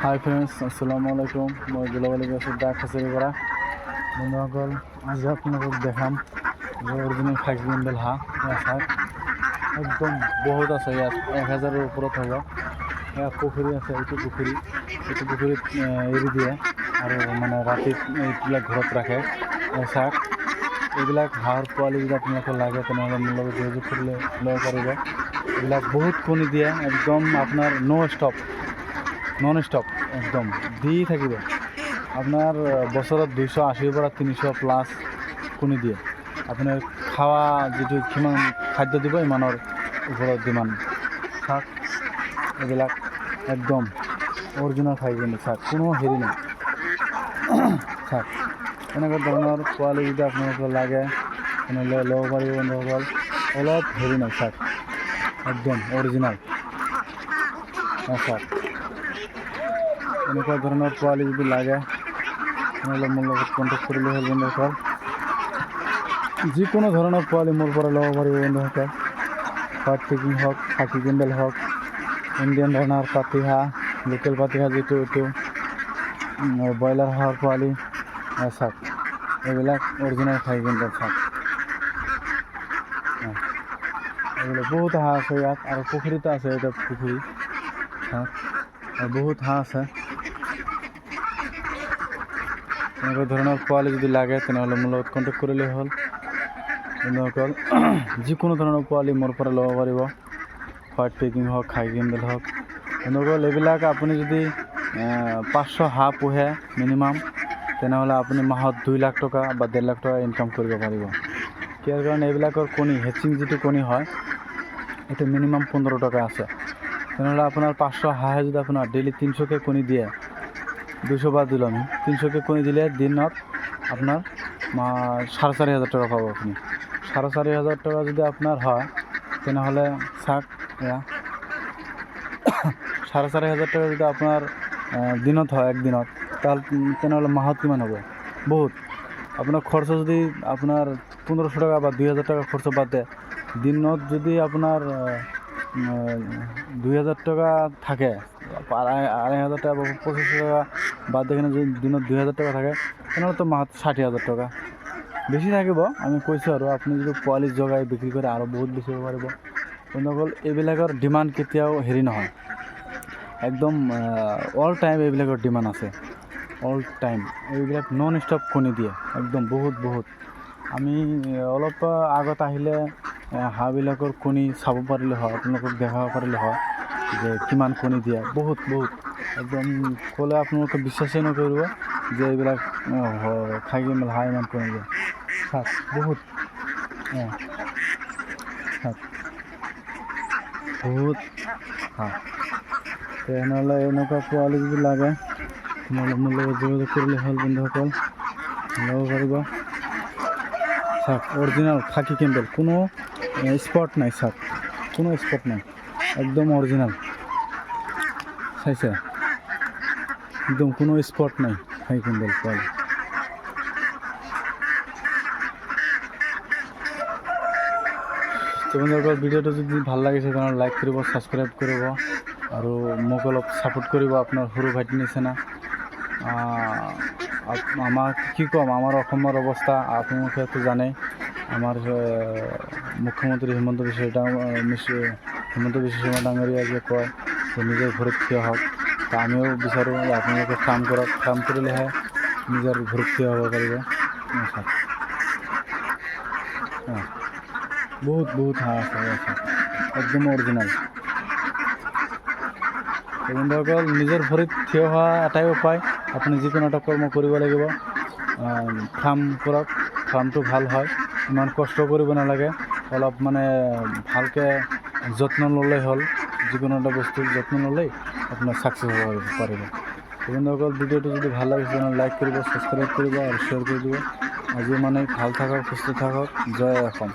হাই friends, আসসালামু আলাইকুম। মই গোলাবালি গাছেৰ ডাক হাজাৰি কৰা বন্ধুসকল, আজ আপোনালোকক দেখাম যে অৰিজিনেল খাকী কেম্বেল হাঁহ চাওক। একদম বহুত আছে ইয়াত, 1000-ৰ ওপৰত হ'ব। ইয়াত পুখুৰী আছে, এইটো পুখুৰীত এৰি দিয়ে আৰু মানে ৰাতিত এইবিলাক ঘৰত ৰাখে। চাওক, এইবিলাক হাঁহৰ পোৱালি যদি আপোনালোকৰ লাগে তেনেহ'লে মোৰ লগত যোগাযোগ কৰিলে ল'ব পাৰিব। এইবিলাক বহুত কণী দিয়ে, একদম আপোনাৰ নন ষ্টপ একদম দি থাকিব। আপোনাৰ বছৰত 280-ৰ পৰা 300 প্লাছ কণী দিয়ে। আপোনাৰ খাৱা যিটো কিমান খাদ্য দিব ইমানৰ ওপৰত ডিমাণ্ড। চাওক, এইবিলাক একদম অৰিজিনেল খাই কিন্তু চাওক, কোনো হেৰি নাই। চাওক, এনেকুৱা ধৰণৰ পোৱালি যদি আপোনালোকৰ লাগে তেনেহ'লে ল'ব পাৰিব বন্ধুসকল। অলপ হেৰি নাই, চাওক একদম অৰিজিনেল। চাওক, এনেকুৱা ধৰণৰ পোৱালি যদি লাগে তেনেহ'লে মোৰ লগত কণ্টেক্ট কৰিলে হ'ল বন্ধুসকল। যিকোনো ধৰণৰ পোৱালি মোৰ পৰা ল'ব পাৰিব বন্ধুসকল। হোৱাইট পেকিং হওক, খাকী কেম্বেল হওক, ইণ্ডিয়ান ৰানাৰ পাতি হাঁহ, লোকেল পাতি হাঁহ যিটো এইটো ব্ৰইলাৰ হাঁহৰ পোৱালি। চাওক, এইবিলাক অৰিজিনেল খাকী কেম্বেল। চাওক, এইবিলাক বহুত হাঁহ আছে ইয়াত, আৰু পুখুৰীতো আছে, এটা পুখুৰী। চাওক, বহুত হাঁহ আছে। এনেকুৱা ধৰণৰ পোৱালি যদি লাগে তেনেহ'লে মোৰ লগত কণ্টেক্ট কৰিলেই হ'ল বন্ধুসকল। যিকোনো ধৰণৰ পোৱালি মোৰ পৰা ল'ব পাৰিব, হোৱাইট পেকিং হওক, খাকী কেম্বেল হওক বন্ধুসকল। এইবিলাক আপুনি যদি 500 হাঁহ পোহে মিনিমাম, তেনেহ'লে আপুনি মাহত 2 লাখ টকা বা 1.5 লাখ টকা ইনকাম কৰিব পাৰিব। কিয় কাৰণে এইবিলাকৰ কণী, হেচিং যিটো কণী হয় এইটো মিনিমাম 15 টকা আছে। তেনেহ'লে আপোনাৰ 500 হাঁহে যদি আপোনাৰ ডেইলি 300কৈ কণী দিয়ে, 200 বাদ দিলোঁ আমি, 300কৈ কণী দিলে দিনত আপোনাৰ 4,500 টকা পাব আপুনি। 4,500 টকা যদি আপোনাৰ হয় তেনেহ'লে চাওক, এয়া 4,500 টকা যদি আপোনাৰ দিনত হয়, একদিনত, তেনেহ'লে মাহত কিমান হ'ব? বহুত। আপোনাৰ খৰচ যদি আপোনাৰ 1500 টকা বা 2000 টকা খৰচ বাদ দিয়ে, দিনত যদি আপোনাৰ 2000 টকা থাকে, 2500 টকা বা 2500 টকা বাদ দি কিনে যদি দিনত 2000 টকা থাকে, তেনেহ'লেতো মাহত 60,000 টকা বেছি থাকিব। আমি কৈছোঁ আৰু আপুনি যদি পোৱালি জগাই বিক্ৰী কৰে আৰু বহুত বেছি হ'ব পাৰিব বন্ধুসকল। এইবিলাকৰ ডিমাণ্ড কেতিয়াও হেৰি নহয়, একদম অল টাইম এইবিলাকৰ ডিমাণ্ড আছে, অল টাইম। এইবিলাক নন ষ্টপ কণী দিয়ে, একদম বহুত। আমি অলপ আগত আহিলে হাঁহবিলাকৰ কণী চাব পাৰিলে হয়, আপোনালোকক দেখাব পাৰিলে হয় যে কিমান কণী দিয়ে। বহুত একদম ক'লে আপোনালোকে বিশ্বাসেই নকৰিব যে এইবিলাক খাকী কেম্বেল হাঁহ ইমান কণী দিয়ে। চাওক, বহুত হাঁহ। তেনেহ'লে এনেকুৱা পোৱালি যদি লাগে তেনেহ'লে মোৰ লগত যোগাযোগ কৰিলে হ'ল বন্ধুসকল, ল'ব পাৰিব। চাওক, অৰিজিনেল খাকী কেম্বেল, কোনো স্পট নাই। চাওক, কোনো স্পট নাই, একদম অৰিজিনেল। চাইছে, একদম কোনো স্পট নাই খাকী কেম্বেল পোৱালি। তো বন্ধুসকল, ভিডিঅ'টো যদি ভাল লাগিছে তেনেহ'লে লাইক কৰিব, ছাবস্ক্ৰাইব কৰিব আৰু মোক অলপ ছাপোৰ্ট কৰিব আপোনাৰ সৰু ভাইটিৰ নিচিনা। আমাক কি ক'ম, আমাৰ অসমৰ অৱস্থা আপোনালোকেতো জানেই। আমাৰ মুখ্যমন্ত্ৰী হিমন্ত বিশ্ব শৰ্মা ডাঙৰীয়াই যে কয় যে নিজৰ ভৰিত থিয় হওক, তো আমিও বিচাৰোঁ যে আপোনালোকে কাম কৰক, কাম কৰিলেহে নিজৰ ভৰিত থিয় হ'ব পাৰিব। বহুত হাঁহ আছে, একদম অৰিজিনেল। বন্ধুসকল, নিজৰ ভৰিত থিয় হোৱা এটাই উপায়, আপুনি যিকোনো এটা কৰ্ম কৰিব লাগিব। ফাৰ্ম কৰক, ফাৰ্মটো ভাল হয়, ইমান কষ্ট কৰিব নালাগে, অলপ মানে ভালকৈ যত্ন ল'লেই হ'ল। যিকোনো এটা বস্তুৰ যত্ন ল'লেই আপোনাৰ ছাকচেছ হ'ব পাৰিব। বন্ধুসকল, ভিডিঅ'টো যদি ভাল লাগিছে তেনেহ'লে লাইক কৰিব, ছাবস্ক্ৰাইব কৰিব আৰু শ্বেয়াৰ কৰি দিব। আজি মানে ভাল থাকক, সুস্থ থাকক, জয় অসম।